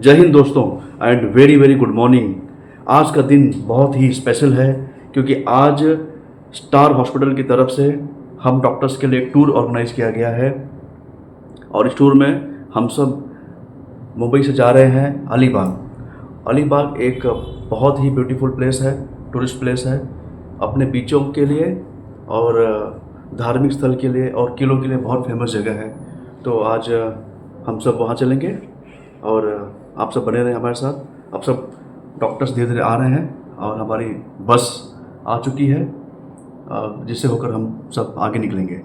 जय हिंद दोस्तों and very very good morning. आज का दिन बहुत ही स्पेशल है क्योंकि आज स्टार हॉस्पिटल की तरफ से हम डॉक्टर्स के लिए एक टूर ऑर्गेनाइज किया गया है और इस टूर में हम सब मुंबई से जा रहे हैं अलीबाग। अलीबाग एक बहुत ही ब्यूटीफुल प्लेस है, टूरिस्ट प्लेस है, अपने बीचों के लिए और धार्मिक स्थल के लिए और किलों के लिए बहुत फेमस जगह है। तो आज हम सब वहाँ चलेंगे और आप सब बने रहे हमारे साथ। अब सब डॉक्टर्स धीरे धीरे आ रहे हैं और हमारी बस आ चुकी है जिससे होकर हम सब आगे निकलेंगे।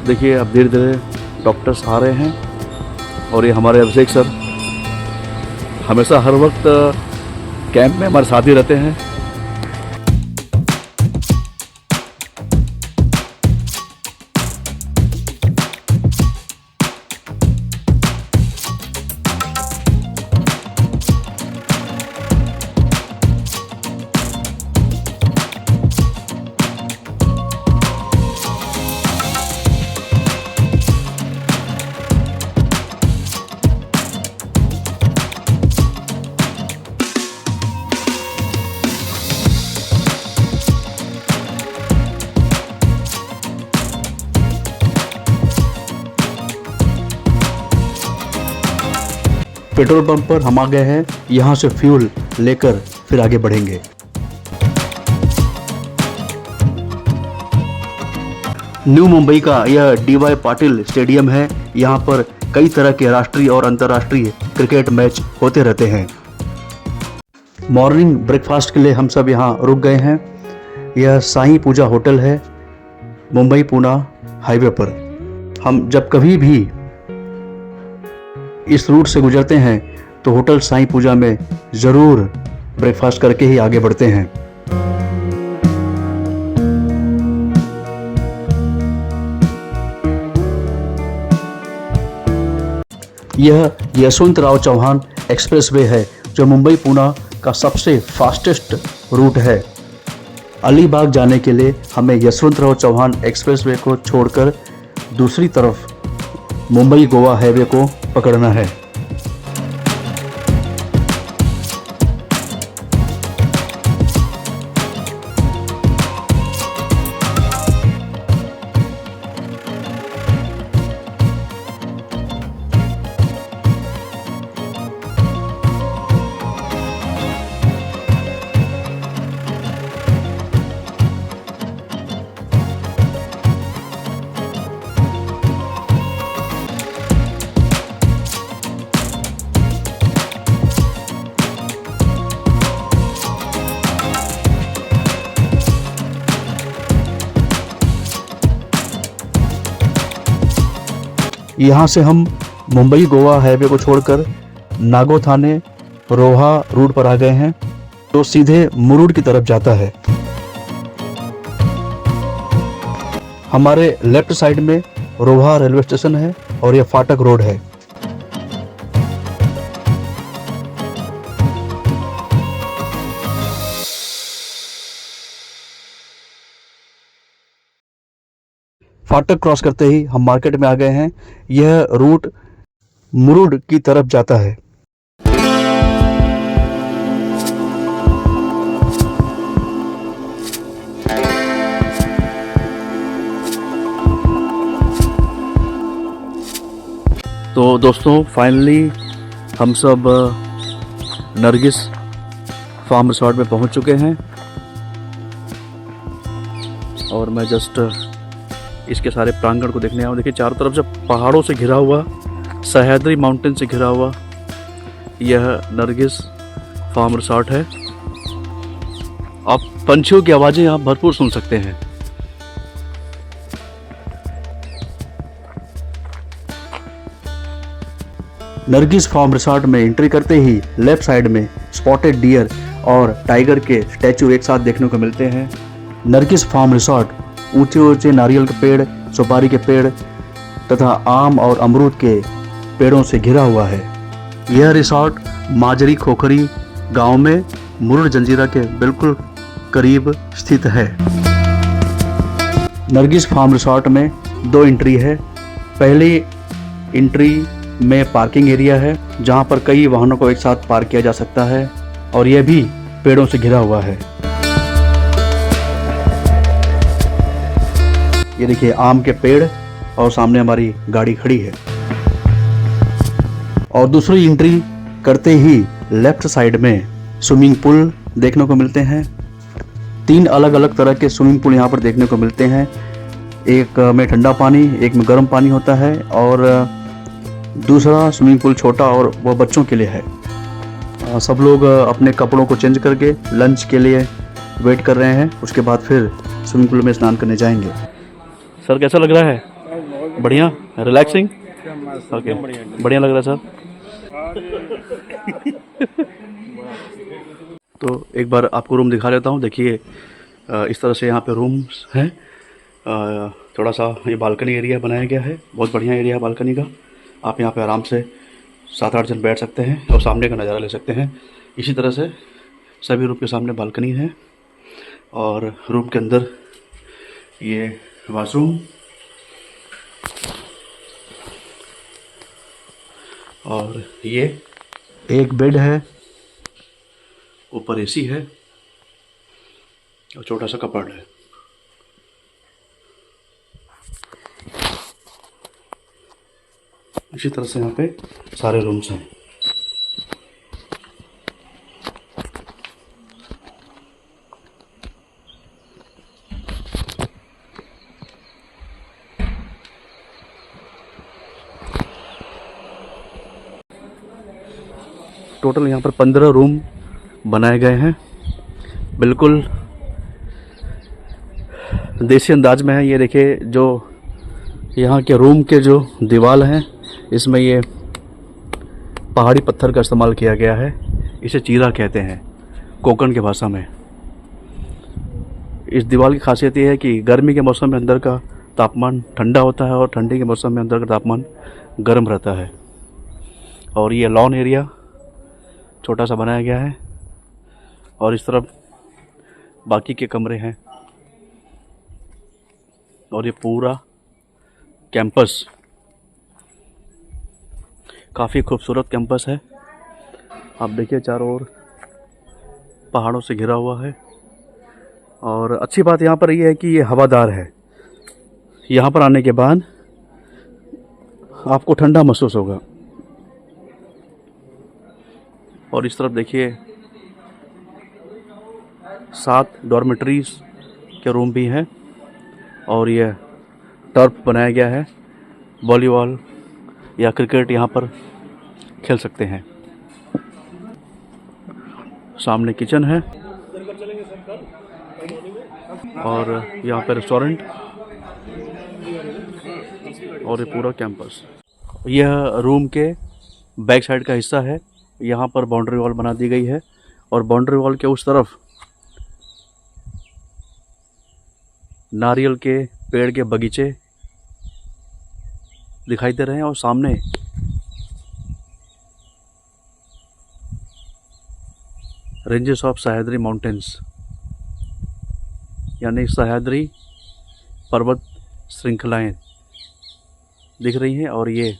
देखिए अब धीरे धीरे डॉक्टर्स आ रहे हैं और ये हमारे अभिषेक सर हमेशा हर वक्त कैंप में हमारे साथ ही रहते हैं। पेट्रोल पंप पर हम आ गए हैं, यहाँ से फ्यूल लेकर फिर आगे बढ़ेंगे। न्यू मुंबई का यह DY पाटिल स्टेडियम है। यहाँ पर कई तरह के राष्ट्रीय और अंतर्राष्ट्रीय क्रिकेट मैच होते रहते हैं। मॉर्निंग ब्रेकफास्ट के लिए हम सब यहाँ रुक गए हैं। यह साईं पूजा होटल है, मुंबई पूना हाईवे पर। हम जब कभी भी इस रूट से गुजरते हैं तो होटल साईं पूजा में ज़रूर ब्रेकफास्ट करके ही आगे बढ़ते हैं। यह यशवंतराव चौहान एक्सप्रेसवे है जो मुंबई पुणे का सबसे फास्टेस्ट रूट है। अलीबाग जाने के लिए हमें यशवंतराव चौहान एक्सप्रेसवे को छोड़कर दूसरी तरफ मुंबई गोवा हाईवे को पकड़ना है। यहाँ से हम मुंबई गोवा हाईवे को छोड़कर नागो थाने रोहा रूट पर आ गए हैं तो सीधे मुरुड की तरफ जाता है। हमारे लेफ्ट साइड में रोहा रेलवे स्टेशन है और यह फाटक रोड है। फाटक क्रॉस करते ही हम मार्केट में आ गए हैं। यह रूट मुरुड की तरफ जाता है। तो दोस्तों फाइनली हम सब नरगिस फार्म रिसोर्ट में पहुंच चुके हैं और मैं जस्ट इसके सारे प्रांगण को देखने आया हूँ। देखिए चारों तरफ से पहाड़ों से घिरा हुआ, सह्याद्री माउंटेन से घिरा हुआ यह नरगिस फार्म रिसोर्ट है। आप पंछियों की आवाज़ें यहाँ भरपूर सुन सकते हैं। नरगिस फार्म रिसोर्ट में एंट्री करते ही लेफ्ट साइड में स्पॉटेड डियर और टाइगर के स्टैचू एक साथ देखने को मिलते हैं। नरगिस फार्म रिसोर्ट ऊंचे ऊंचे नारियल के पेड़, सुपारी के पेड़ तथा आम और अमरूद के पेड़ों से घिरा हुआ है। यह रिसोर्ट माजरी खोखरी गांव में मुरुड जंजीरा के बिल्कुल करीब स्थित है। नरगिस फार्म रिसोर्ट में 2 एंट्री है। पहली एंट्री में पार्किंग एरिया है जहाँ पर कई वाहनों को एक साथ पार्क किया जा सकता है और यह भी पेड़ों से घिरा हुआ है। ये देखिए आम के पेड़ और सामने हमारी गाड़ी खड़ी है। और दूसरी एंट्री करते ही लेफ्ट साइड में स्विमिंग पूल देखने को मिलते हैं। 3 अलग अलग तरह के स्विमिंग पूल यहाँ पर देखने को मिलते हैं। एक में ठंडा पानी, एक में गर्म पानी होता है और दूसरा स्विमिंग पूल छोटा और वो बच्चों के लिए है। सब लोग अपने कपड़ों को चेंज करके लंच के लिए वेट कर रहे हैं, उसके बाद फिर स्विमिंग पूल में स्नान करने जाएंगे। सर कैसा लग रहा है? बढ़िया, रिलैक्सिंग, ओके, बढ़िया लग रहा है सर। तो एक बार आपको रूम दिखा देता हूँ। देखिए इस तरह से यहाँ पे रूम्स हैं। थोड़ा सा ये बालकनी एरिया बनाया गया है, बहुत बढ़िया एरिया है बालकनी का। आप यहाँ पे आराम से 7-8 जन बैठ सकते हैं और सामने का नज़ारा ले सकते हैं। इसी तरह से सभी रूम के सामने बालकनी है और रूम के अंदर ये वॉशरूम और ये एक बेड है, ऊपर एसी है और छोटा सा कपबोर्ड है। इसी तरह से यहाँ पे सारे रूम्स हैं। टोटल यहाँ पर 15 रूम बनाए गए हैं, बिल्कुल देसी अंदाज में है। ये देखिए जो यहाँ के रूम के जो दीवार हैं इसमें ये पहाड़ी पत्थर का इस्तेमाल किया गया है। इसे चीरा कहते हैं कोंकण की भाषा में। इस दीवार की खासियत ये है कि गर्मी के मौसम में अंदर का तापमान ठंडा होता है और ठंडी के मौसम में अंदर का तापमान गर्म रहता है। और ये लॉन एरिया छोटा सा बनाया गया है और इस तरफ बाकी के कमरे हैं और ये पूरा कैंपस काफ़ी खूबसूरत कैंपस है। आप देखिए चारों ओर पहाड़ों से घिरा हुआ है और अच्छी बात यहाँ पर ये है कि ये हवादार है। यहाँ पर आने के बाद आपको ठंडा महसूस होगा। और इस तरफ देखिए 7 डॉर्मेटरीज के रूम भी हैं और ये टर्फ बनाया गया है। वॉलीबॉल या क्रिकेट यहाँ पर खेल सकते हैं। सामने किचन है और यहाँ पर रेस्टोरेंट और ये पूरा कैंपस। यह रूम के बैक साइड का हिस्सा है। यहाँ पर बाउंड्री वॉल बना दी गई है और बाउंड्री वॉल के उस तरफ नारियल के पेड़ के बगीचे दिखाई दे रहे हैं और सामने रेंजेस ऑफ सह्याद्री माउंटेन्स यानी सह्याद्री पर्वत श्रृंखलाएं दिख रही हैं। और ये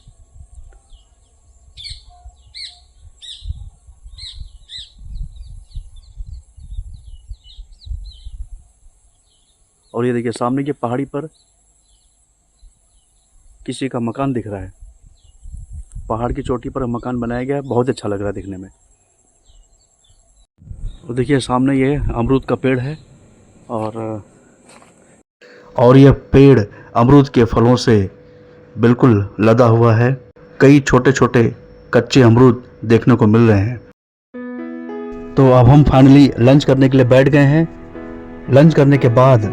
देखिए सामने की पहाड़ी पर किसी का मकान दिख रहा है। पहाड़ की चोटी पर मकान बनाया गया है, बहुत अच्छा लग रहा है दिखने में। और देखिए सामने ये अमरूद का पेड़ है और यह पेड़ अमरूद के फलों से बिल्कुल लदा हुआ है। कई छोटे छोटे कच्चे अमरूद देखने को मिल रहे हैं। तो अब हम फाइनली लंच करने के लिए बैठ गए हैं। लंच करने के बाद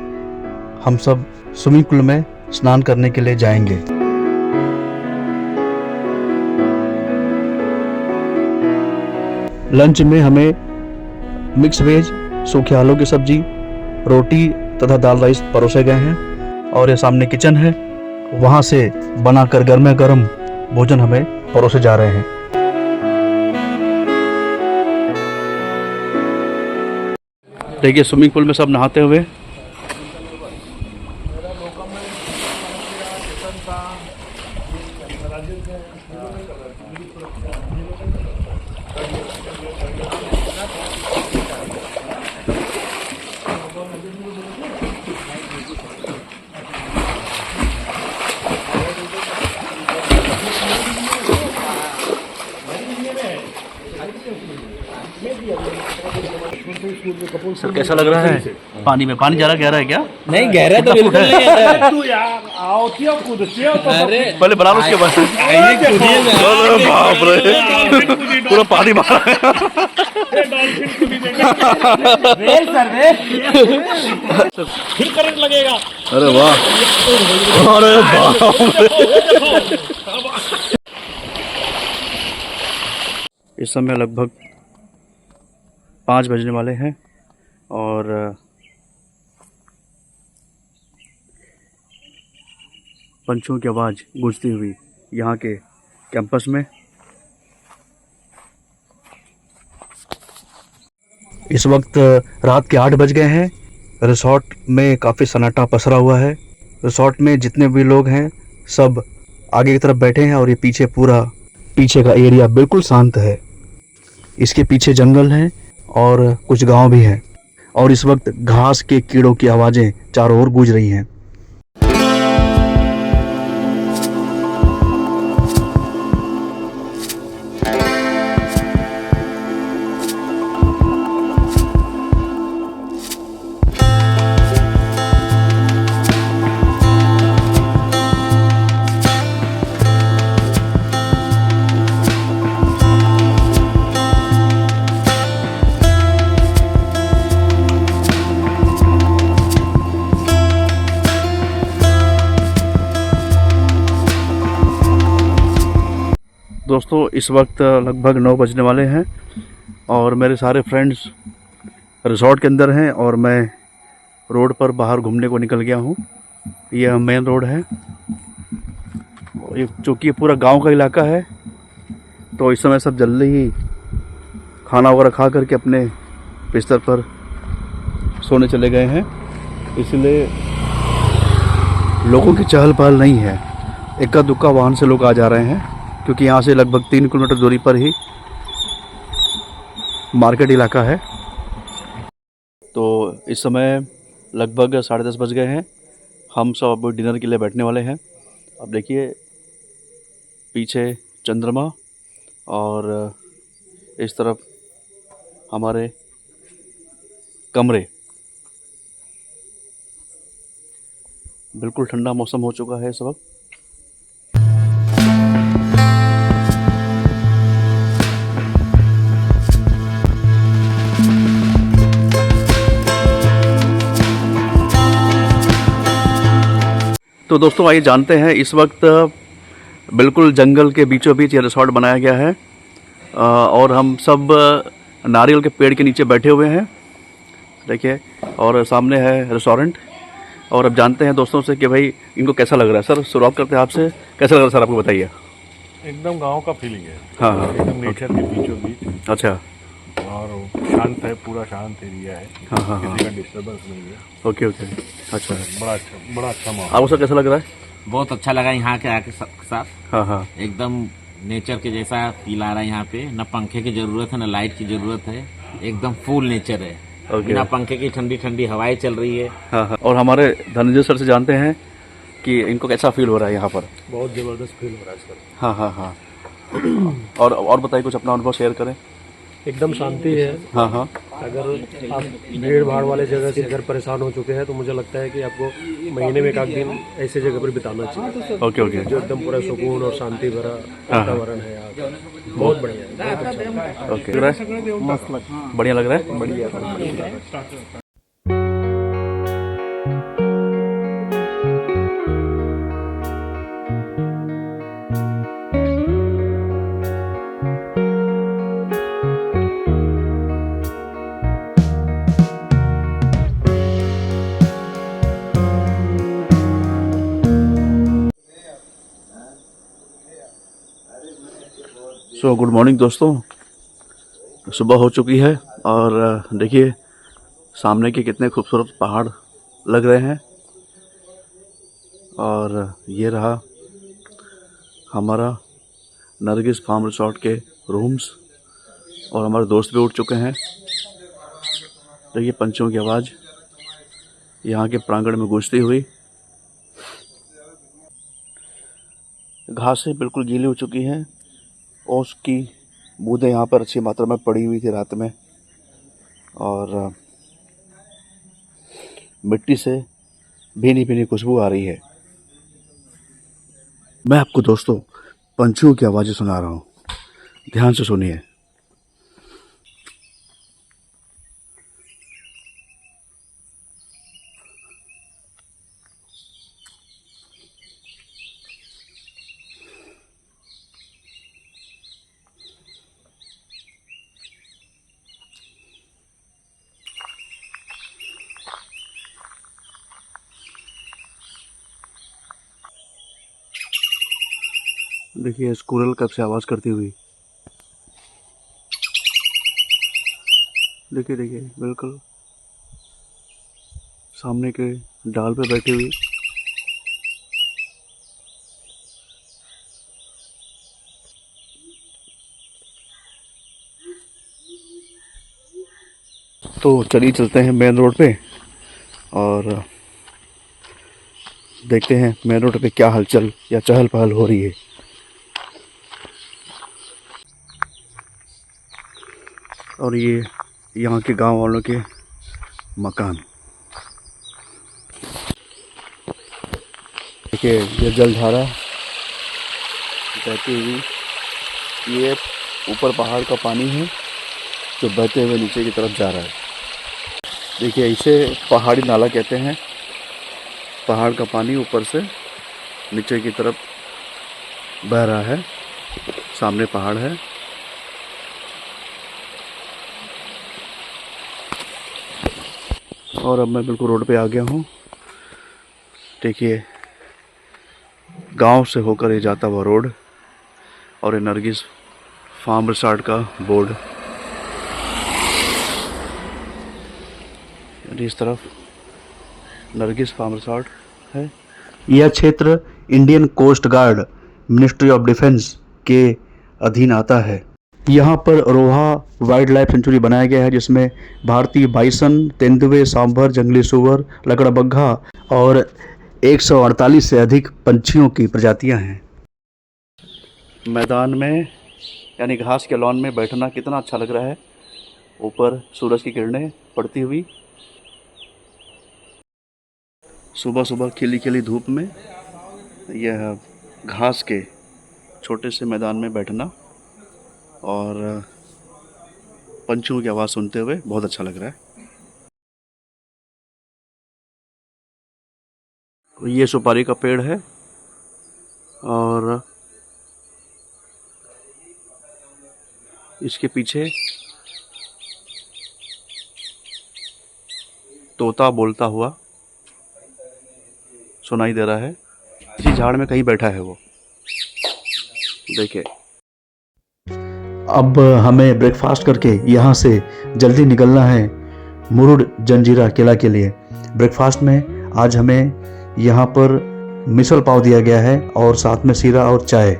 हम सब स्विमिंग पूल में स्नान करने के लिए जाएंगे। लंच में हमें मिक्स वेज, सूखे आलू की सब्जी, रोटी तथा दाल राइस परोसे गए हैं और ये सामने किचन है, वहां से बनाकर गर्मा गर्म भोजन हमें परोसे जा रहे हैं। देखिए स्विमिंग पूल में सब नहाते हुए। सर कैसा लग रहा है पानी में? पानी ज़्यादा गहरा है क्या? नहीं गहरा तो बिल्कुल नहीं है। तू यार आओ कूद अरे पहले बना लो उसके बाद। अरे बाप रे, पूरा पानी मारा है। फिर करंट लगेगा। अरे वाह, अरे बाप रे। इस समय लगभग 5 बजने वाले हैं और पंछियों की आवाज़ गूंजती हुई यहाँ के कैंपस में। इस वक्त रात के 8 बज गए हैं। रिसोर्ट में काफ़ी सन्नाटा पसरा हुआ है। रिसोर्ट में जितने भी लोग हैं सब आगे की तरफ बैठे हैं और ये पीछे का एरिया बिल्कुल शांत है। इसके पीछे जंगल है और कुछ गांव भी हैं और इस वक्त घास के कीड़ों की आवाज़ें चारों ओर गूंज रही हैं। दोस्तों इस वक्त लगभग 9 बजने वाले हैं और मेरे सारे फ्रेंड्स रिसोर्ट के अंदर हैं और मैं रोड पर बाहर घूमने को निकल गया हूँ। यह मेन रोड है, चूँकि पूरा गांव का इलाका है तो इस समय सब जल्दी ही खाना वगैरह खा करके अपने बिस्तर पर सोने चले गए हैं, इसलिए लोगों की चहल पहल नहीं है। इक्का दुक्का वाहन से लोग आ जा रहे हैं क्योंकि यहाँ से लगभग 3 किलोमीटर दूरी पर ही मार्केट इलाका है। तो इस समय लगभग 10:30 बज गए हैं। हम सब अब डिनर के लिए बैठने वाले हैं। अब देखिए पीछे चंद्रमा और इस तरफ हमारे कमरे। बिल्कुल ठंडा मौसम हो चुका है इस वक्त। तो दोस्तों आइए जानते हैं, इस वक्त बिल्कुल जंगल के बीचों बीच ये रिसोर्ट बनाया गया है और हम सब नारियल के पेड़ के नीचे बैठे हुए हैं, देखिए, और सामने है रेस्टोरेंट। और अब जानते हैं दोस्तों से कि भाई इनको कैसा लग रहा है। सर शुरुआत करते हैं आपसे, कैसा लग रहा है सर आपको बताइए। एकदम गांव का फीलिंग है। हाँ एकदम नेचर के बीचों बीच। अच्छा। और शांत है, पूरा शांत एरिया है। हाँ, किसी का डिस्टर्बेंस नहीं है। ओके। अच्छा, बड़ा अच्छा माहौल। आपको सर कैसा लग रहा है? बहुत अच्छा लगा यहाँ के आके साथ। हाँ, एकदम नेचर के जैसा फील आ रहा है यहाँ पे। न पंखे की जरूरत है न लाइट की जरूरत है, एकदम फुल नेचर है। बिना पंखे की ठंडी ठंडी हवाएं चल रही है। हाँ। और हमारे धनंजय सर से जानते हैं कि इनको कैसा फील हो रहा है यहाँ पर। बहुत ज़बरदस्त फील हो रहा है सर। हाँ। और बताइए, कुछ अपना अनुभव शेयर करें। एकदम शांति है। हाँ। अगर आप भीड़ भाड़ वाले जगह से अगर परेशान हो चुके हैं तो मुझे लगता है कि आपको महीने में 1 दिन ऐसे जगह पर बिताना चाहिए। ओके। जो एकदम पूरा सुकून और शांति भरा वातावरण है यहाँ का। बहुत बढ़िया है, बहुत अच्छा। ओके, लग रहा है मस्त, बढ़िया लग रहा है। बढ़िया। सो गुड मॉर्निंग दोस्तों, सुबह हो चुकी है और देखिए सामने के कितने खूबसूरत पहाड़ लग रहे हैं। और ये रहा हमारा नरगिस फार्म रिसोर्ट के रूम्स और हमारे दोस्त भी उठ चुके हैं। देखिए पंछियों की आवाज़ यहाँ के प्रांगण में घुसती हुई। घासें बिल्कुल गीली हो चुकी हैं और उसकी बूंदें यहाँ पर अच्छी मात्रा में पड़ी हुई थी रात में, और मिट्टी से भीनी भीनी खुशबू आ रही है। मैं आपको दोस्तों पंछियों की आवाज़ें सुना रहा हूँ, ध्यान से सुनिए। देखिए स्क्विरल कब से आवाज़ करती हुई। देखिए देखिए बिल्कुल सामने के डाल पे बैठी हुई। तो चलिए चलते हैं मेन रोड पे और देखते हैं मेन रोड पे क्या हलचल या चहल पहल हो रही है। और ये यहाँ के गांव वालों के मकान। देखिए ये जलधारा बहती हुई, ये ऊपर पहाड़ का पानी है जो बहते हुए नीचे की तरफ जा रहा है। देखिए इसे पहाड़ी नाला कहते हैं। पहाड़ का पानी ऊपर से नीचे की तरफ बह रहा है, सामने पहाड़ है। और अब मैं बिल्कुल रोड पे आ गया हूँ। देखिए गांव से होकर ये जाता हुआ रोड और ये नरगिस फार्म रिसोर्ट का बोर्ड। इस तरफ नरगिस फार्म रिसोर्ट है। यह क्षेत्र Indian coast guard ministry of defence के अधीन आता है। यहाँ पर रोहा वाइल्ड लाइफ सेंचुरी बनाया गया है, जिसमें भारतीय बाइसन, तेंदुए, सांभर, जंगली सुअर, लकड़बग्घा और 148 से अधिक पंछियों की प्रजातियां हैं। मैदान में यानी घास के लॉन में बैठना कितना अच्छा लग रहा है। ऊपर सूरज की किरणें पड़ती हुई, सुबह सुबह खिली खिली धूप में यह घास के छोटे से मैदान में बैठना और पंछियों की आवाज़ सुनते हुए बहुत अच्छा लग रहा है। ये सुपारी का पेड़ है और इसके पीछे तोता बोलता हुआ सुनाई दे रहा है। इसी झाड़ में कहीं बैठा है वो। देखिए अब हमें ब्रेकफास्ट करके यहाँ से जल्दी निकलना है मुरुड जंजीरा किला के लिए। ब्रेकफास्ट में आज हमें यहाँ पर मिसल पाव दिया गया है और साथ में सीरा और चाय।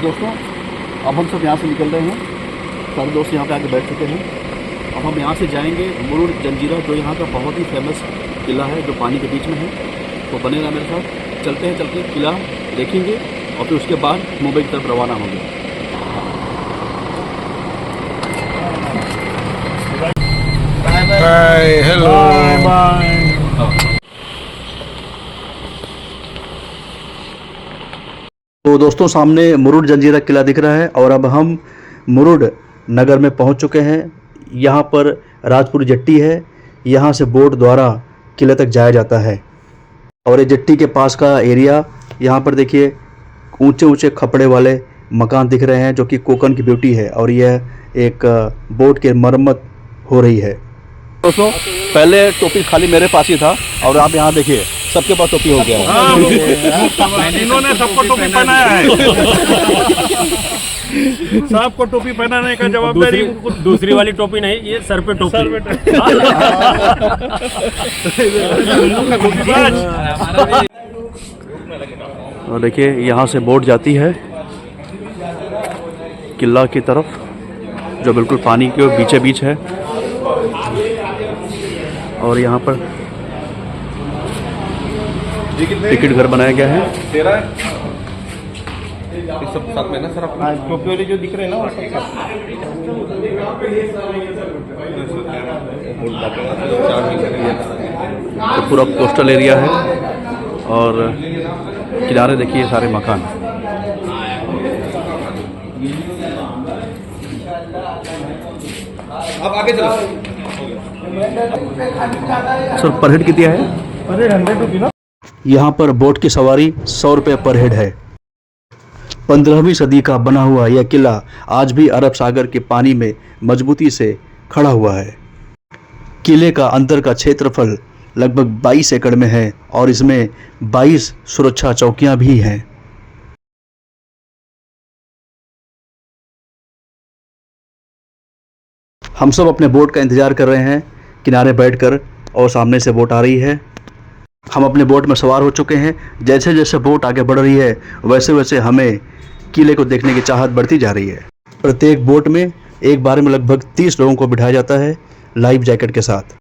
दोस्तों अब हम सब यहाँ से निकल रहे हैं। सारे दोस्त यहाँ पे आके बैठ चुके हैं। अब हम यहाँ से जाएंगे मुरुड जंजीरा, जो यहाँ का बहुत ही फेमस किला है जो पानी के बीच में है। तो बने रहा मेरे साथ, चलते हैं, चलते किला देखेंगे और फिर उसके बाद मुंबई की तरफ रवाना होंगे। Bye, hello. Bye. तो दोस्तों सामने मुरुड जंजीरा किला दिख रहा है और अब हम मुरुड नगर में पहुंच चुके हैं। यहाँ पर राजपुर जेट्टी है, यहाँ से बोट द्वारा किले तक जाया जाता है। और ये जेट्टी के पास का एरिया, यहाँ पर देखिए ऊंचे ऊंचे खपड़े वाले मकान दिख रहे हैं जो कि कोकन की ब्यूटी है। और यह एक बोट की मरम्मत हो रही है। दोस्तों पहले टोपी खाली मेरे पास ही था और आप यहाँ देखिए सबके पास टोपी हो गया है। इन्होंने सबको टोपी पहनाया है। सबको टोपी पहनाने का जवाबदारी दूसरी वाली टोपी नहीं, ये सर पे टोपी। और देखिए यहाँ से बोट जाती है किला की तरफ, जो बिल्कुल पानी के बीचे बीच है। और यहाँ पर टिकट घर बनाया गया है। सब साथ में ना सर, टोपी वाले जो दिख रहे हैं ना, तो पूरा कोस्टल एरिया है और किनारे देखिए सारे मकान। अब आगे चलो सर। पर हेड कितना है? अरे 100 रुपये ना। यहाँ पर बोट की सवारी 100 रुपये पर हेड है। 15वीं सदी का बना हुआ यह किला आज भी अरब सागर के पानी में मजबूती से खड़ा हुआ है। किले का अंदर का क्षेत्रफल लगभग 22 एकड़ में है और इसमें 22 सुरक्षा चौकियां भी हैं। हम सब अपने बोट का इंतजार कर रहे हैं किनारे बैठकर, और सामने से बोट आ रही है। हम अपने बोट में सवार हो चुके हैं। जैसे जैसे बोट आगे बढ़ रही है वैसे वैसे हमें किले को देखने की चाहत बढ़ती जा रही है। प्रत्येक बोट में एक बार में लगभग 30 लोगों को बिठाया जाता है लाइफ जैकेट के साथ।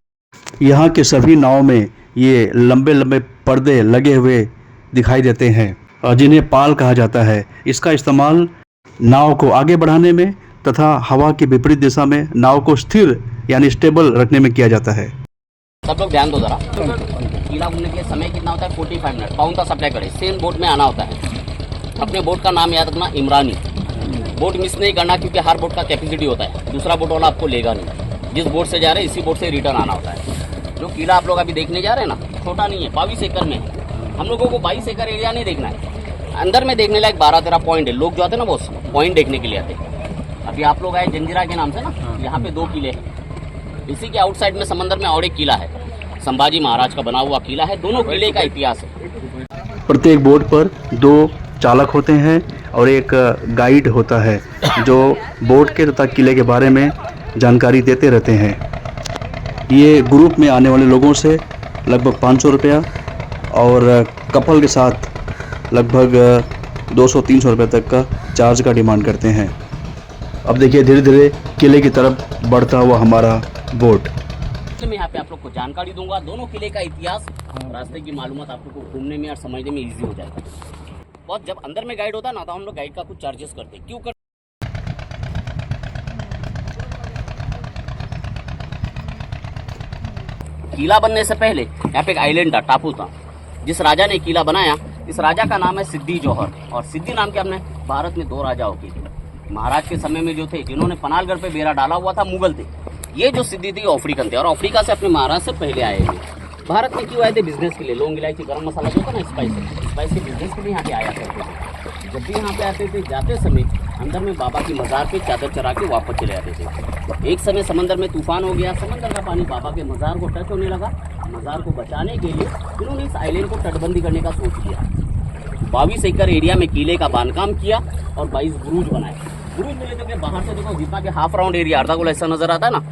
यहाँ के सभी नाव में ये लंबे लंबे पर्दे लगे हुए दिखाई देते हैं जिन्हें पाल कहा जाता है। इसका इस्तेमाल नाव को आगे बढ़ाने में तथा हवा की विपरीत दिशा में नाव को स्थिर यानी स्टेबल रखने में किया जाता है। सब लोग ध्यान दो जरा। किला घूमने के लिए समय कितना होता है? 45 मिनट। पाउन का सप्लाई करें, सेम बोट में आना होता है। अपने बोट का नाम याद रखना, इमरानी। बोट मिस नहीं करना क्योंकि हर बोट का कैपेसिटी होता है, दूसरा बोट वाला आपको लेगा नहीं। जिस बोट से जा रहे हैं इसी बोट से रिटर्न आना होता है। जो किला आप लोग अभी देखने जा रहे हैं ना, छोटा नहीं है, 22 एकड़ में है। हम लोगों को 22 एकड़ एरिया नहीं देखना है, अंदर में देखने लायक 12-13 पॉइंट है। लोग जो आते हैं ना वो पॉइंट देखने के लिए आते हैं। अभी आप लोग आए जंजीरा के नाम से ना, यहाँ पे 2 किले हैं। इसी के आउटसाइड में समंदर में और एक किला है, संभाजी महाराज का बना हुआ किला है। दोनों किले का इतिहास है। प्रत्येक बोट पर 2 चालक होते हैं और एक गाइड होता है जो बोट के तथा किले के बारे में जानकारी देते रहते हैं। ये ग्रुप में आने वाले लोगों से लगभग 500 रुपया और कपल के साथ लगभग 200-300 रुपये तक का चार्ज का डिमांड करते हैं। अब देखिए धीरे धीरे किले की तरफ बढ़ता हुआ हमारा बोट। मैं यहाँ पे आप लोग को जानकारी दूंगा, दोनों किले का इतिहास, रास्ते की मालूमात आप लोग को घूमने में और समझने में इजी हो जाएगा। बहुत जब अंदर में गाइड होता है ना, तो हम लोग गाइड का कुछ चार्जेस करते हैं। क्यों करते? किला बनने से पहले यहाँ पे एक आइलैंड था, टापू था। जिस राजा ने किला बनाया, इस राजा का नाम है सिद्दी जौहर। और सिद्दी नाम के हमने भारत में 2 राजाओं के थे। महाराज के समय में जो थे, जिन्होंने पनालगढ़ पे बेड़ा डाला हुआ था, मुगल थे। ये जो सिद्दी थी अफ्रीकन थे और अफ्रीका से अपने महाराज से पहले आए थे। भारत में क्यों आए थे? बिजनेस के लिए। लौंग इलायची गरम मसाला जो था ना, स्पाइस के बिजनेस के लिए यहाँ पे आया करते थे। जब भी यहाँ पे आते थे, जाते समय अंदर में बाबा की मज़ार पे चादर चढ़ा के वापस चले आते थे। एक समय समंदर में तूफान हो गया, समंदर का पानी बाबा के मज़ार को टच होने लगा। मज़ार को बचाने के लिए उन्होंने इस आइलैंड को तटबंदी करने का सोच लिया। 22 एकड़ एरिया में किले का बांधकाम किया और 22 बुरुज बनाए। बुरुज मिले तो बाहर से देखो, जितना कि हाफ राउंड एरिया अर्धा गोला ऐसा नजर आता है ना,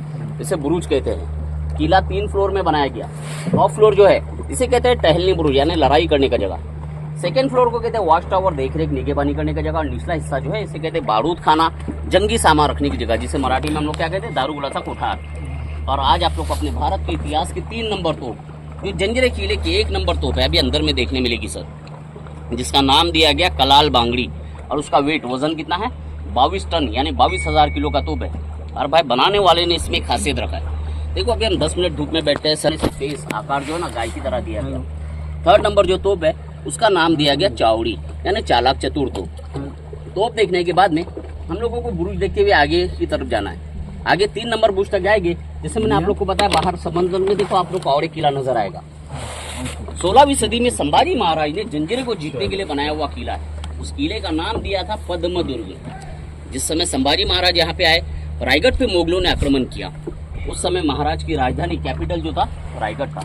इसे बुरुज कहते हैं। किला 3 फ्लोर में बनाया गया। टॉप फ्लोर जो है इसे कहते हैं टहलनी बुरुज, यानी लड़ाई करने का जगह। सेकेंड फ्लोर को कहते हैं वॉच टावर, देखरेख निगहबानी करने का जगह। और निचला हिस्सा जो है इसे कहते हैं बारूद खाना, जंगी सामान रखने की जगह, जिसे मराठी में हम लोग क्या कहते हैं? दारू गुलासा कोठार। और आज आप लोग को अपने भारत के इतिहास की 3 नंबर तोप, जो जंजीरे किले की 1 नंबर तोप है, अभी अंदर में देखने मिलेगी सर, जिसका नाम दिया गया कलाल बांगड़ी। और उसका वेट, वजन कितना है? 22 टन, यानी 22,000 किलो का तोप है। और भाई बनाने वाले ने इसमें खासियत रखा है। देखो अभी हम 10 मिनट धूप में बैठते हैं सर, इस फेस आकार जो है ना गाय की तरह दिया गया। 3rd नंबर जो तोप है उसका नाम दिया गया चावड़ी, यानी चालाक चतुर तोप। तोप देखने के बाद में हम लोगों को बुरुज देखते हुए आगे की तरफ जाना है। आगे 3 नंबर बुरुज तक जाएंगे। जैसे मैंने आप लोग को बताया, बाहर समंदर में देखो आप लोग को और एक किला नजर आएगा। 16वीं सदी में संभाजी महाराज ने जंजीरे को जीतने के लिए बनाया हुआ किला है। उस किले का नाम दिया था पद्म दुर्ग। जिस समय संभाजी महाराज यहाँ पे आए, रायगढ़ पे मुगलों ने आक्रमण किया। उस समय महाराज की राजधानी कैपिटल जो था रायगढ़ था।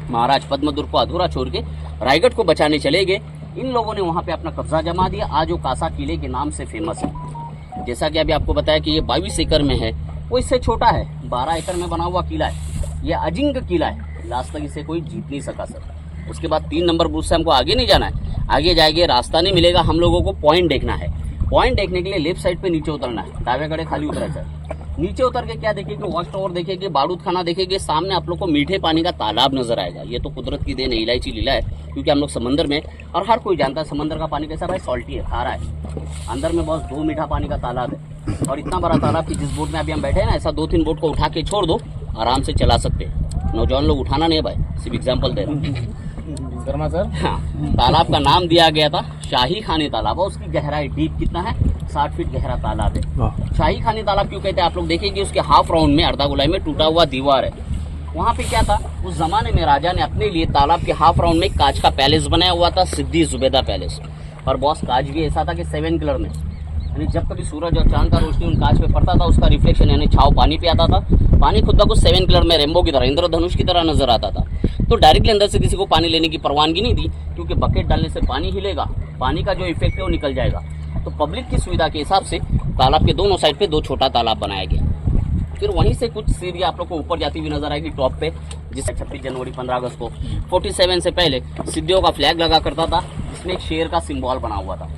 महाराज पद्मदुर को अधूरा छोड़ के रायगढ़ को बचाने चले गए। इन लोगों ने वहाँ पे अपना कब्जा जमा दिया। आज वो कासा किले के नाम से फेमस है। जैसा कि अभी आपको बताया कि ये 22 एकड़ में है, वो इससे छोटा है, 12 एकड़ में बना हुआ किला है। ये अजिंग किला है, लास्ट तक इसे कोई जीत नहीं सका सर। उसके बाद 3 नंबर बूथ से हमको आगे नहीं जाना है, आगे जाएंगे रास्ता नहीं मिलेगा, हम लोगों को पॉइंट देखना है। पॉइंट देखने के लिए लेफ्ट साइड पे नीचे उतरना है, दावे कड़े खाली उतरा सर। नीचे उतर के क्या देखेंगे, वॉच टावर देखेंगे, बारूद खाना देखेंगे, सामने आप लोग को मीठे पानी का तालाब नजर आएगा। ये तो कुदरत की देन है, इलायची लीला है, क्योंकि हम लोग समंदर में, और हर कोई जानता है समंदर का पानी कैसा भाई, सॉल्टी है, खारा है। अंदर में बस 2 मीठा पानी का तालाब है, और इतना बड़ा तालाब कि जिस बोट में अभी हम बैठे हैं ना, ऐसा 2-3 बोट को उठा के छोड़ दो, आराम से चला सकते हैं। नौजवान लोग उठाना नहीं है भाई, सिर्फ एग्जाम्पल दे रहे हैं। हाँ, तालाब का नाम दिया गया था शाही खानी तालाब, और उसकी गहराई डीप कितना है, 60 फीट गहरा तालाब है। शाही खानी तालाब क्यों कहते हैं, आप लोग देखेंगे उसके हाफ राउंड में अर्धा गोलाई में टूटा हुआ दीवार है। वहाँ पे क्या था, उस जमाने में राजा ने अपने लिए तालाब के हाफ राउंड में कांच का पैलेस बनाया हुआ था, सिद्दी जुबेदा पैलेस। और बॉस कांच भी ऐसा था कि 7 कलर में, यानी जब कभी सूरज और चांद का रोशनी उन कांच पे पड़ता था, उसका रिफ्लेक्शन यानी छाव पानी पे आता था। पानी खुद ब खुद 7 कलर में रेनबो की तरह, इंद्रधनुष की तरह नजर आता था। तो डायरेक्टली अंदर से किसी को पानी लेने की परवानगी नहीं दी, क्योंकि बकेट डालने से पानी हिलेगा, पानी का जो इफेक्ट है वो निकल जाएगा। तो पब्लिक की सुविधा के हिसाब से तालाब के दोनों साइड पे 2 छोटा तालाब बनाया गया। फिर वहीं से कुछ सीढ़ियाँ आप लोग को ऊपर जाती हुई नजर आएगी टॉप पे, जिससे 26 जनवरी 15 अगस्त को 47 से पहले सिद्धियों का फ्लैग लगा करता था, जिसमें एक शेर का सिंबल बना हुआ था।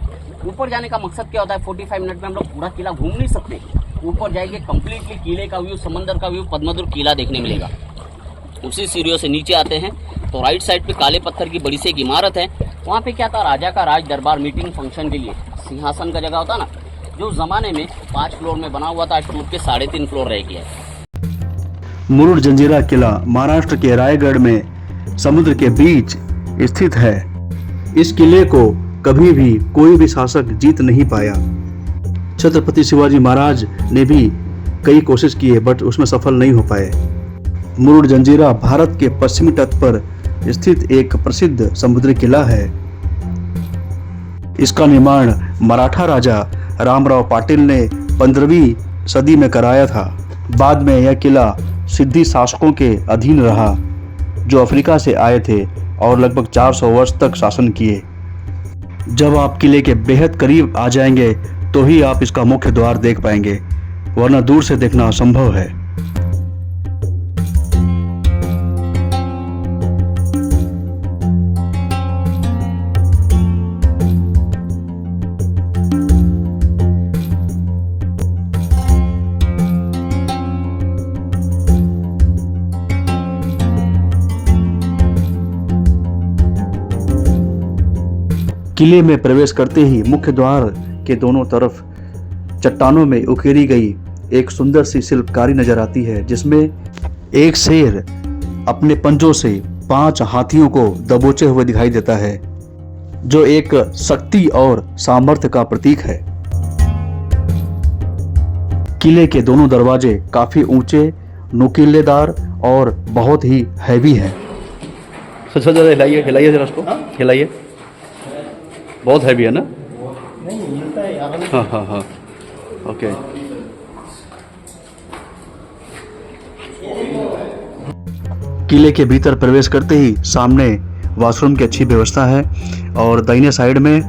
ऊपर जाने का मकसद क्या होता है, 45 मिनट में हम लोग पूरा किला घूम नहीं सकते। ऊपर जाएंगे कंप्लीटली किले का व्यू, समंदर का व्यू, पद्मदुर किला देखने मिलेगा। उसी सीढ़ियों से नीचे आते हैं तो राइट साइड पे काले पत्थर की बड़ी सी एक इमारत है। वहाँ पे क्या था, राजा का राज दरबार मीटिंग फंक्शन के लिए सिंहासन का जगह होता ना, जो उस जमाने में 5 फ्लोर में बना हुआ था, आज टूट के 3.5 फ्लोर रह गया है। मुरुड जंजीरा किला महाराष्ट्र के रायगढ़ में समुद्र के बीच स्थित है। इस किले को कभी भी कोई भी शासक जीत नहीं पाया। छत्रपति शिवाजी महाराज ने भी कई कोशिश किए, बट उसमें सफल नहीं हो पाए। मुरुड जंजीरा भारत के पश्चिमी तट पर स्थित एक प्रसिद्ध समुद्री किला है। इसका निर्माण मराठा राजा रामराव पाटिल ने 15वीं सदी में कराया था। बाद में यह किला सिद्दी शासकों के अधीन रहा, जो अफ्रीका से आए थे और लगभग 400 वर्ष तक शासन किए। जब आप किले के बेहद करीब आ जाएंगे तो ही आप इसका मुख्य द्वार देख पाएंगे, वरना दूर से देखना असंभव है। किले में प्रवेश करते ही मुख्य द्वार के दोनों तरफ चट्टानों में उकेरी गई एक सुंदर सी शिल्पकारी नजर आती है, जिसमें एक शेर अपने पंजों से 5 हाथियों को दबोचे हुए दिखाई देता है, जो एक शक्ति और सामर्थ्य का प्रतीक है। किले के दोनों दरवाजे काफी ऊंचे, नुकीलेदार और बहुत ही हैवी है। सच हिलाइए हिलाइए जरा उसको, हिलाइए। बहुत हैवी है ना? नहीं मिलता है। हाँ हाँ हाँ, ओके। किले के भीतर प्रवेश करते ही सामने वॉशरूम की अच्छी व्यवस्था है, और दाहिने साइड में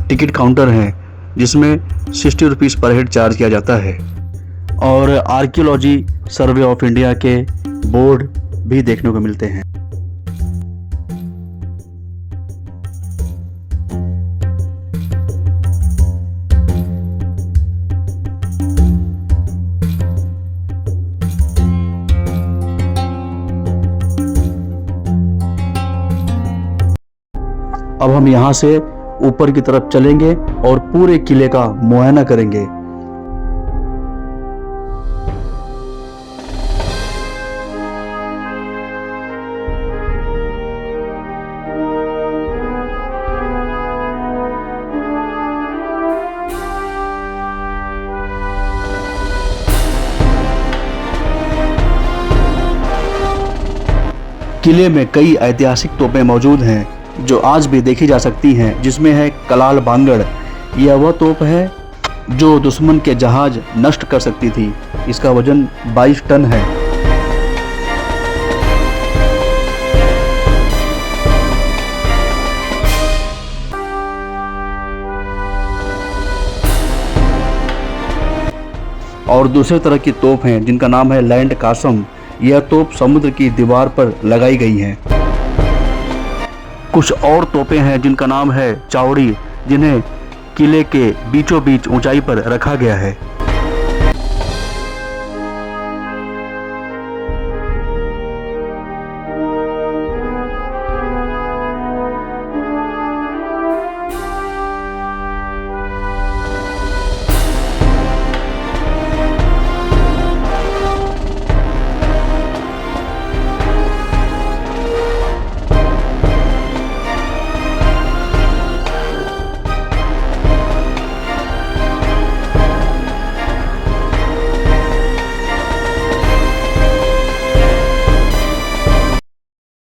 टिकट काउंटर है, जिसमें 60 रुपीज़ पर हेड चार्ज किया जाता है। और आर्कियोलॉजी सर्वे ऑफ इंडिया के बोर्ड भी देखने को मिलते हैं। अब हम यहाँ से ऊपर की तरफ चलेंगे और पूरे किले का मुआयना करेंगे। किले में कई ऐतिहासिक तोपें मौजूद हैं, जो आज भी देखी जा सकती हैं, जिसमें है कलाल बांगड़। यह वह तोप है जो दुश्मन के जहाज नष्ट कर सकती थी। इसका वजन 22 टन है। और दूसरे तरह की तोप हैं जिनका नाम है लैंड कासम। यह तोप समुद्र की दीवार पर लगाई गई हैं। कुछ और तोपें हैं जिनका नाम है चावड़ी, जिन्हें किले के बीचों बीच ऊंचाई पर रखा गया है।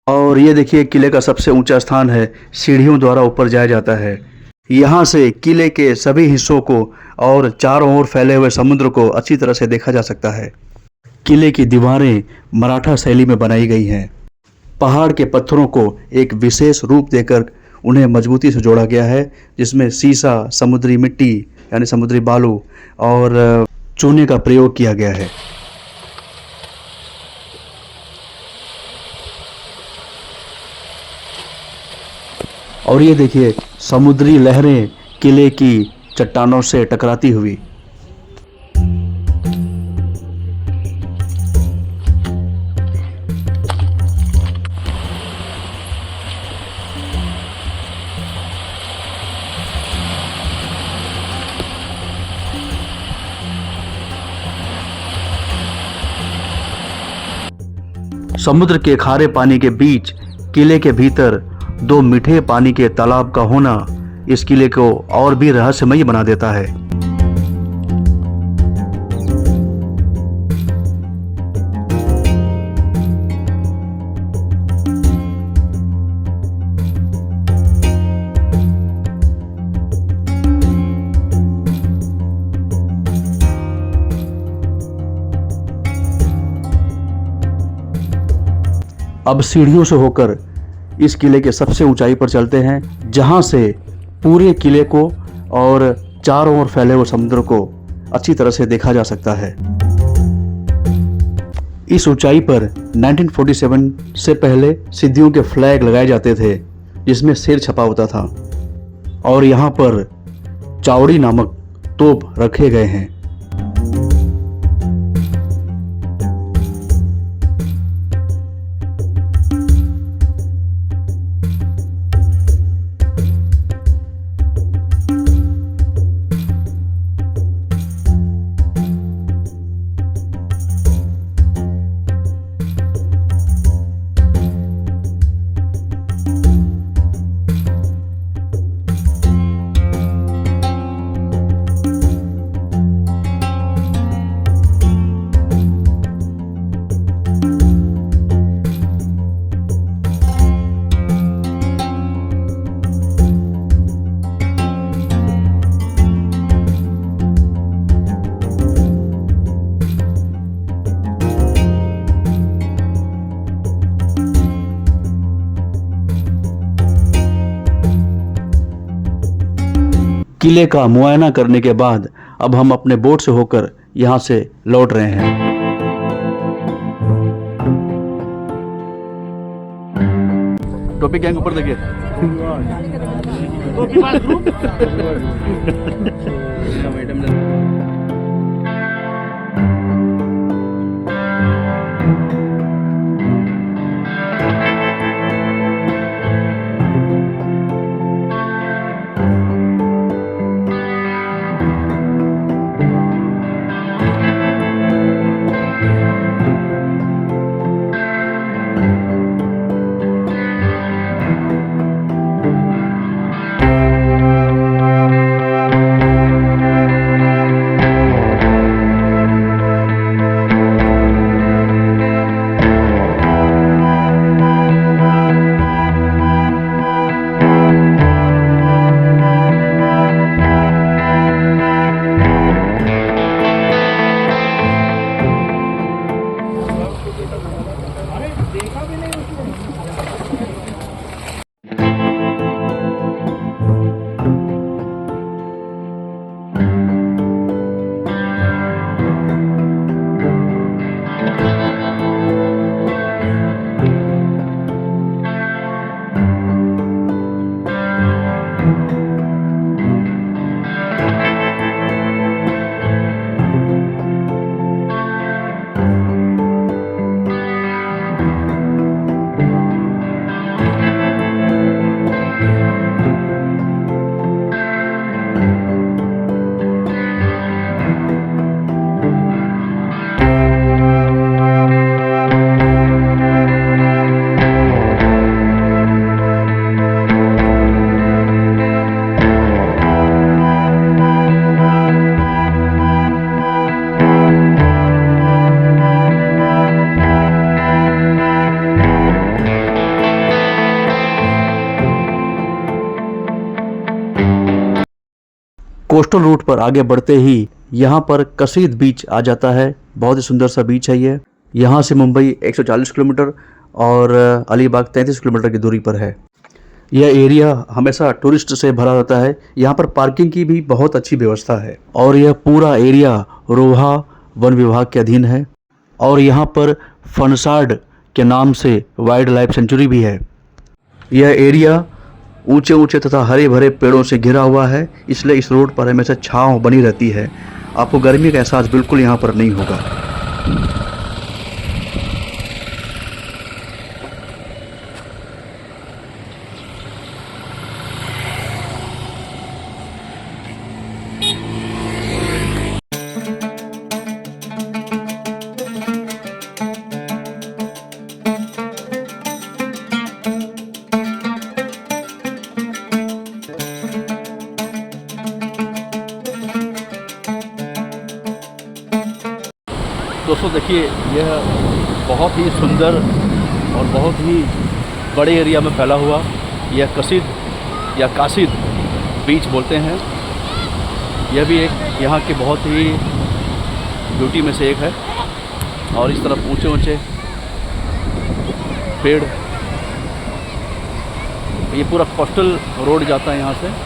और ये देखिए किले का सबसे ऊंचा स्थान है, सीढ़ियों द्वारा ऊपर जाया जाता है। यहाँ से किले के सभी हिस्सों को और चारों ओर फैले हुए समुद्र को अच्छी तरह से देखा जा सकता है। किले की दीवारें मराठा शैली में बनाई गई हैं। पहाड़ के पत्थरों को एक विशेष रूप देकर उन्हें मजबूती से जोड़ा गया है, जिसमें सीसा, समुद्री मिट्टी यानी समुद्री बालू और चूने का प्रयोग किया गया है। और ये देखिए समुद्री लहरें किले की चट्टानों से टकराती हुई। समुद्र के खारे पानी के बीच किले के भीतर 2 मीठे पानी के तालाब का होना इस किले को और भी रहस्यमयी बना देता है। अब सीढ़ियों से होकर इस किले के सबसे ऊंचाई पर चलते हैं, जहां से पूरे किले को और चारों ओर फैले हुए समुद्र को अच्छी तरह से देखा जा सकता है। इस ऊंचाई पर 1947 से पहले सिद्धियों के फ्लैग लगाए जाते थे, जिसमें शेर छपा होता था, और यहाँ पर चावड़ी नामक तोप रखे गए हैं। किले का मुआयना करने के बाद अब हम अपने बोट से होकर यहाँ से लौट रहे हैं। टोपी गैंग ऊपर देखिए। कोस्टल रूट पर आगे बढ़ते ही यहाँ पर कसीद बीच आ जाता है। बहुत ही सुंदर सा बीच है ये। यहाँ से मुंबई 140 किलोमीटर और अलीबाग 33 किलोमीटर की दूरी पर है। यह एरिया हमेशा टूरिस्ट से भरा रहता है। यहाँ पर पार्किंग की भी बहुत अच्छी व्यवस्था है और यह पूरा एरिया रोहा वन विभाग के अधीन है और यहाँ पर फनसाड के नाम से वाइल्ड लाइफ सेंचुरी भी है। यह एरिया ऊंचे ऊंचे तथा हरे भरे पेड़ों से घिरा हुआ है, इसलिए इस रोड पर हमेशा छांव बनी रहती है। आपको गर्मी का एहसास बिल्कुल यहाँ पर नहीं होगा। दोस्तों देखिए, यह बहुत ही सुंदर और बहुत ही बड़े एरिया में फैला हुआ यह कसीद या कासिद बीच बोलते हैं। यह भी एक यहाँ के बहुत ही ब्यूटी में से एक है और इस तरफ ऊंचे ऊंचे पेड़। ये पूरा कोस्टल रोड जाता है यहाँ से।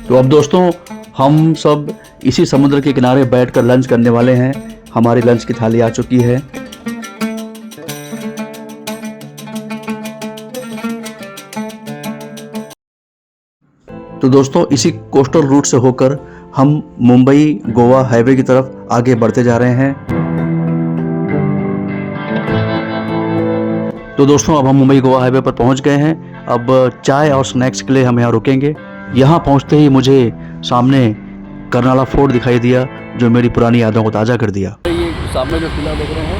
तो अब दोस्तों हम सब इसी समुद्र के किनारे बैठकर लंच करने वाले हैं। हमारी लंच की थाली आ चुकी है। तो दोस्तों इसी कोस्टल रूट से होकर हम मुंबई गोवा हाईवे की तरफ आगे बढ़ते जा रहे हैं। तो दोस्तों अब हम मुंबई गोवा हाईवे पर पहुंच गए हैं। अब चाय और स्नैक्स के लिए हम यहाँ रुकेंगे। यहाँ पहुँचते ही मुझे सामने कर्नाला फोर्ट दिखाई दिया, जो मेरी पुरानी यादों को ताज़ा कर दिया। ये सामने जो किला देख रहे हैं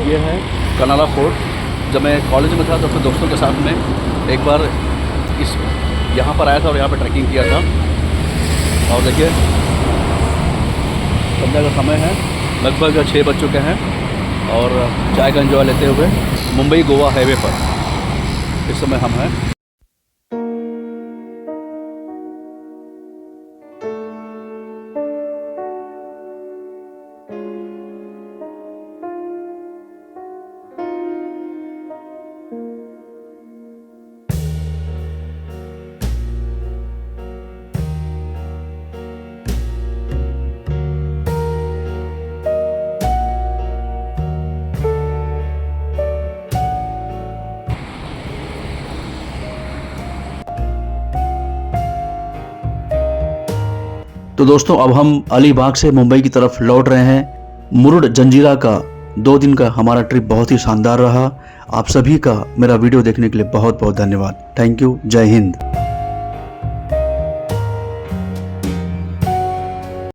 ये है कर्नाला फोर्ट। जब मैं कॉलेज में था तो अपने दोस्तों के साथ में एक बार इस यहाँ पर आया था और यहाँ पर ट्रैकिंग किया था। और देखिए संध्या का समय है, लगभग 6 बज चुके हैं और चाय का एंजॉय लेते हुए मुंबई गोवा हाईवे पर इस समय हम हैं। तो दोस्तों अब हम अलीबाग से मुंबई की तरफ लौट रहे हैं। मुरुड जंजीरा का 2 दिन का हमारा ट्रिप बहुत ही शानदार रहा। आप सभी का मेरा वीडियो देखने के लिए बहुत बहुत धन्यवाद। Thank you. जय हिंद।